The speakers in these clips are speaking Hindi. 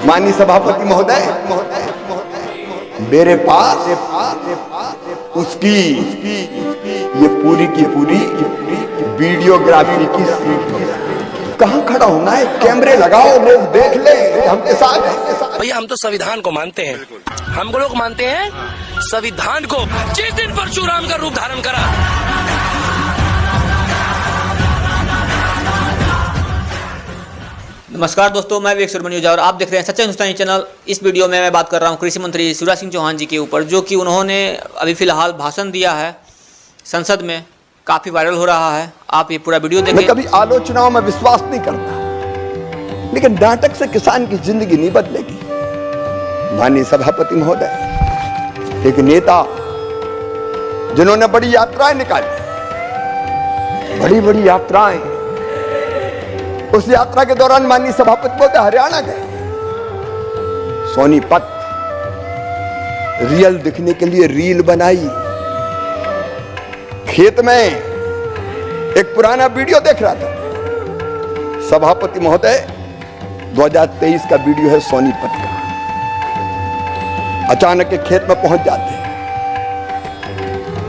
माननीय सभापति महोदय, मेरे पास उसकी ये पूरी की पूरी वीडियोग्राफी की सीट है। कहाँ खड़ा होना है? कैमरे लगाओ, लोग देख ले हमके साथ है। भैया हम तो संविधान को मानते हैं, हम लोग मानते हैं संविधान को। जिस दिन परशुराम का रूप धारण करा, नमस्कार दोस्तों, मैं विवेक सुरमनिया और आप देख रहे हैं सच्चा हिंदुस्तानी चैनल। इस वीडियो में मैं बात कर रहा हूं कृषि मंत्री शिवराज सिंह चौहान जी के ऊपर, जो कि उन्होंने अभी फिलहाल भाषण दिया है संसद में, काफ़ी वायरल हो रहा है। आप ये पूरा वीडियो देखें। मैं कभी आलोचनाओं में विश्वास नहीं करता, लेकिन नाटक से किसान की जिंदगी नहीं बदलेगी। माननीय सभापति महोदय, एक नेता जिन्होंने बड़ी यात्राएं निकाली, बड़ी बड़ी यात्राएं, उस यात्रा के दौरान माननीय सभापति महोदय हरियाणा गए। सोनीपत रियल दिखने के लिए रील बनाई। खेत में एक पुराना वीडियो देख रहा था सभापति महोदय, 2023 का वीडियो है सोनीपत का। अचानक एक खेत में पहुंच जाते हैं,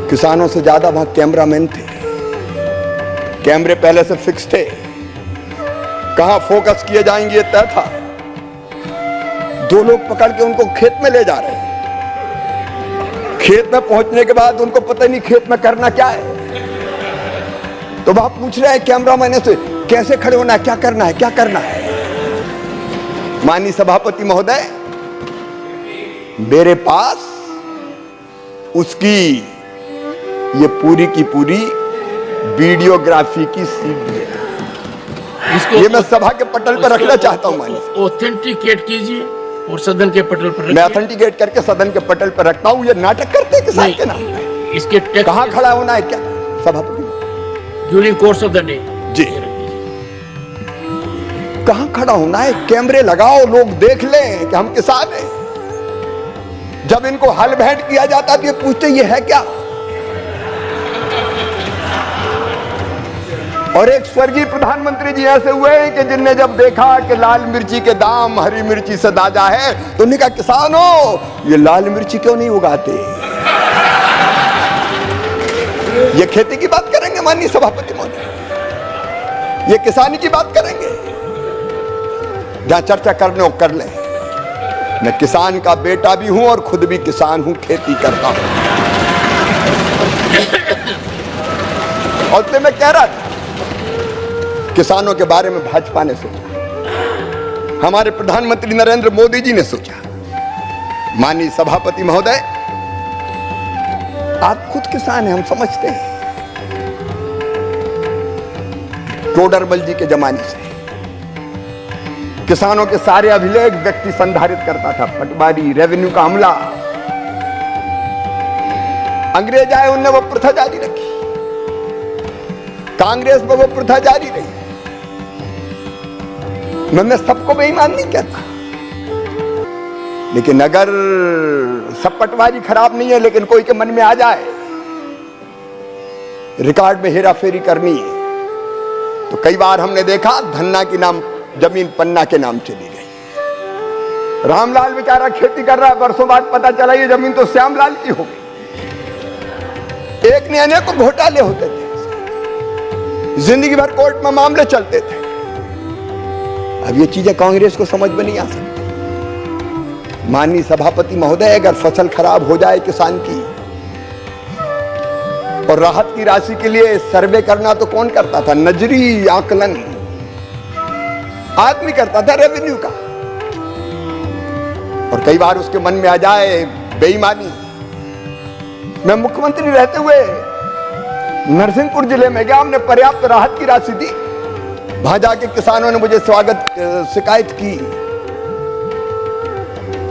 किसानों से ज्यादा वहां कैमरामैन थे। कैमरे पहले से फिक्स थे, कहां फोकस किए जाएंगे ये तय था। दो लोग पकड़ के उनको खेत में ले जा रहे हैं। खेत में पहुंचने के बाद उनको पता नहीं खेत में करना क्या है, तो वहां पूछ रहे हैं कैमरामैन से, कैसे खड़े होना है, क्या करना है, क्या करना है। माननीय सभापति महोदय, मेरे पास उसकी ये पूरी की पूरी वीडियोग्राफी की सीडी है। ये मैं सभा के पटल पर रखना चाहता हूं। माननीय ऑथेंटिकेट कीजिए और सदन के पटल पर मैं ऑथेंटिकेट करके सदन के पटल पर रखता हूं। ये नाटक करते हैं किसान के नाम पे। इसके कहां खड़ा होना है, क्या सभापति during course of the day जी, कहां खड़ा होना है? कैमरे लगाओ, लोग देख ले कि हम किसान हैं। जब इनको हल भेंट किया जाता तो ये पूछते ये है क्या। और एक स्वर्गीय प्रधानमंत्री जी ऐसे हुए हैं कि जिनने जब देखा कि लाल मिर्ची के दाम हरी मिर्ची से ताजा है, तो उन्होंने कहा किसानों, ये लाल मिर्ची क्यों नहीं उगाते। ये खेती की बात करेंगे माननीय सभापति महोदय, ये किसानी की बात करेंगे। जहां चर्चा करने हो कर ले। मैं किसान का बेटा भी हूं और खुद भी किसान हूं, खेती करता हूं। और इसलिए मैं कह रहा था, किसानों के बारे में भाजपा ने सोचा, हमारे प्रधानमंत्री नरेंद्र मोदी जी ने सोचा। माननीय सभापति महोदय, आप खुद किसान हैं, हम समझते हैं। टोडरमल जी के जमाने से किसानों के सारे अभिलेख व्यक्ति संधारित करता था। पटवारी, रेवेन्यू का अमला, अंग्रेज आए, उनने वो प्रथा जारी रखी। कांग्रेस में वो प्रथा जारी रही। मैं सबको बेईमान नहीं कहता, लेकिन अगर सब पटवारी खराब नहीं है, लेकिन कोई के मन में आ जाए रिकॉर्ड में हेरा फेरी करनी है, तो कई बार हमने देखा धन्ना की नाम जमीन पन्ना के नाम चली गई। रामलाल बेचारा खेती कर रहा है, बरसों बाद पता चला ये जमीन तो श्यामलाल की हो गई। एक ने अनेकों घोटाले होते थे, जिंदगी भर कोर्ट में मामले चलते थे। अब ये चीजें कांग्रेस को समझ में नहीं आ सकती। माननीय सभापति महोदय, अगर फसल खराब हो जाए किसान की और राहत की राशि के लिए सर्वे करना तो कौन करता था? नजरी आकलन आदमी करता था, रेवेन्यू का। और कई बार उसके मन में आ जाए बेईमानी। मैं मुख्यमंत्री रहते हुए नरसिंहपुर जिले में गया, हमने पर्याप्त राहत की राशि दी। वहां जाके किसानों ने मुझे शिकायत की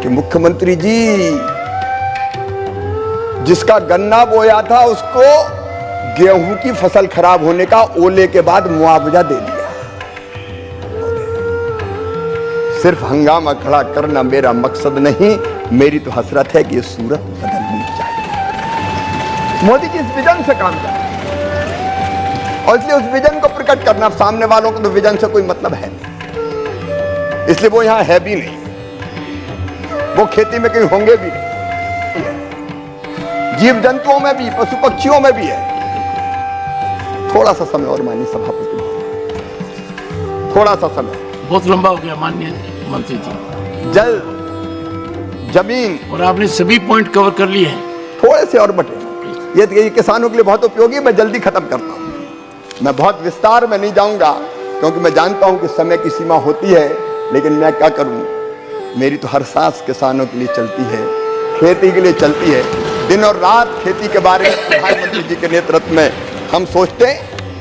कि मुख्यमंत्री जी, जिसका गन्ना बोया था उसको गेहूं की फसल खराब होने का ओले के बाद मुआवजा दे दिया। सिर्फ हंगामा खड़ा करना मेरा मकसद नहीं, मेरी तो हसरत है कि ये सूरत बदलनी चाहिए। मोदी जी इस विजन से काम कर, और इसलिए उस विजन को प्रकट करना, सामने वालों को तो विजन से कोई मतलब है नहीं, इसलिए वो यहां है भी नहीं। वो खेती में कहीं होंगे भी नहीं। जीव जंतुओं में भी, पशु पक्षियों में भी है। थोड़ा सा समय और माननीय सभापति, थोड़ा सा समय। बहुत लंबा हो गया माननीय मंत्री जी। जल, जमीन, और आपने सभी पॉइंट कवर कर लिए हैं। थोड़े से और बटे। ये किसानों के लिए बहुत उपयोगी है। मैं जल्दी खत्म करता हूं। मैं बहुत विस्तार में नहीं जाऊंगा क्योंकि मैं जानता हूं कि समय की सीमा होती है, लेकिन मैं क्या करूं, मेरी तो हर सांस किसानों के लिए चलती है, खेती के लिए चलती है। दिन और रात खेती के बारे में प्रधानमंत्री जी के नेतृत्व में हम सोचते हैं,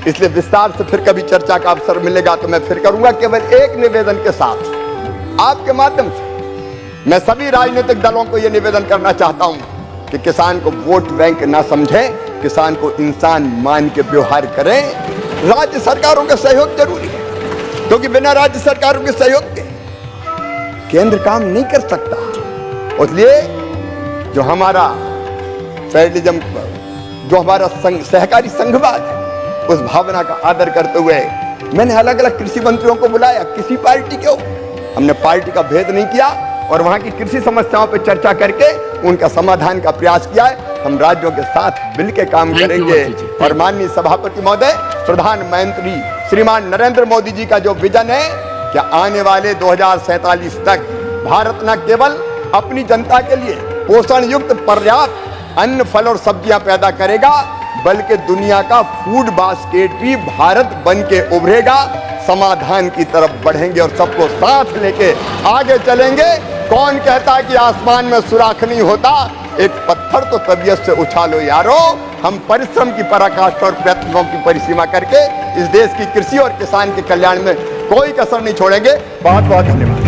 इसलिए विस्तार से फिर कभी चर्चा का अवसर मिलेगा तो मैं फिर करूंगा। केवल एक निवेदन के साथ आपके माध्यम से मैं सभी राजनीतिक दलों को यह निवेदन करना चाहता हूं कि किसान को वोट बैंक ना समझें, किसान को इंसान मान के व्यवहार करें। राज्य सरकारों का सहयोग जरूरी है, क्योंकि बिना राज्य सरकारों के सहयोग के केंद्र काम नहीं कर सकता। इसलिए जो हमारा फेडरलिज्म, जो हमारा सहकारी संघवाद है, उस भावना का आदर करते हुए मैंने अलग अलग कृषि मंत्रियों को बुलाया, किसी पार्टी के हो, हमने पार्टी का भेद नहीं किया और वहां की कृषि समस्याओं पर चर्चा करके उनका समाधान का प्रयास किया है। हम राज्यों के साथ मिलकर काम करेंगे। और माननीय सभापति महोदय, प्रधानमंत्री श्रीमान नरेंद्र मोदी जी का जो विजन है कि आने वाले 2047 तक भारत न केवल अपनी जनता के लिए पोषण युक्त पर्याप्त अन्न, फल और सब्जियां पैदा करेगा, बल्कि दुनिया का फूड बास्केट भी भारत बन के उभरेगा। समाधान की तरफ बढ़ेंगे और सबको साथ लेके आगे चलेंगे। कौन कहता है कि आसमान में सुराख नहीं होता? एक पत्थर तो तबीयत से उछालो यारो। हम परिश्रम की पराकाष्ठा और प्रयत्नों की परिसीमा करके इस देश की कृषि और किसान के कल्याण में कोई कसर नहीं छोड़ेंगे। बहुत बहुत धन्यवाद।